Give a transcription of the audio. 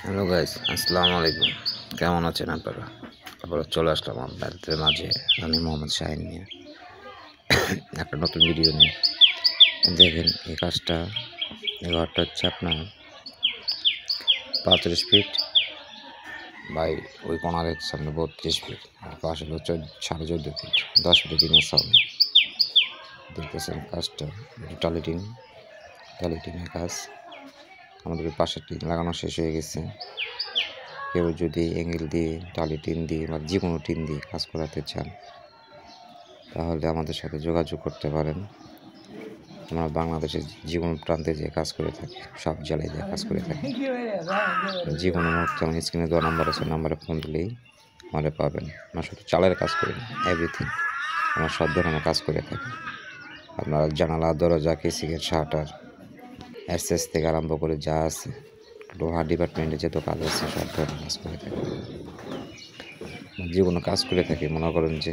Hello guys, আসসালামু আলাইকুম। কেমন আছেন আপনারা? আবার চলে আসলাম আপনাদের মাঝে আমি মোহাম্মদ শাহিন নিয়ে একটা নতুন ভিডিও নিয়ে। দেখেন এই কাজটা, এই ঘরটা হচ্ছে আপনার 35 ফিট বাই ওই কোনারের সামনে 32 ফিট, আর পাশে হলো 14.5 ফিট, 10 ফিট টিনের সামনে দেখতেছেন কাজটা। টালিটিনের কাজ আমাদের পাশে টিন লাগানো শেষ হয়ে গেছে। কেউ যদি অ্যাঙ্গেল দিয়ে টালি টিন দিয়ে বা যে কোনো টিন দিয়ে কাজ করাতে চান তাহলে আমাদের সাথে যোগাযোগ করতে পারেন। আমরা বাংলাদেশের যে কোনো প্রান্তে যে কাজ করে থাকি, সব জেলায় যে কাজ করে থাকি। যে কোনো মুহূর্তে আমার স্ক্রিনে দেওয়া নাম্বার আছে, নাম্বারে ফোন দিলেই আমাদের পাবেন। আমরা শুধু চালের কাজ করি না, এভরিথিং আমরা সব ধরনের কাজ করে থাকি। আপনারা জানালা, দরজা, কেসিংয়ের শাটার, এসএস থেকে আরম্ভ করে যা আছে, লোহার ডিপার্টমেন্টে যত কাজ আছে সব ধরনের কাজ করে থাকি। যে কোনো কাজ করে থাকি, মনে করেন যে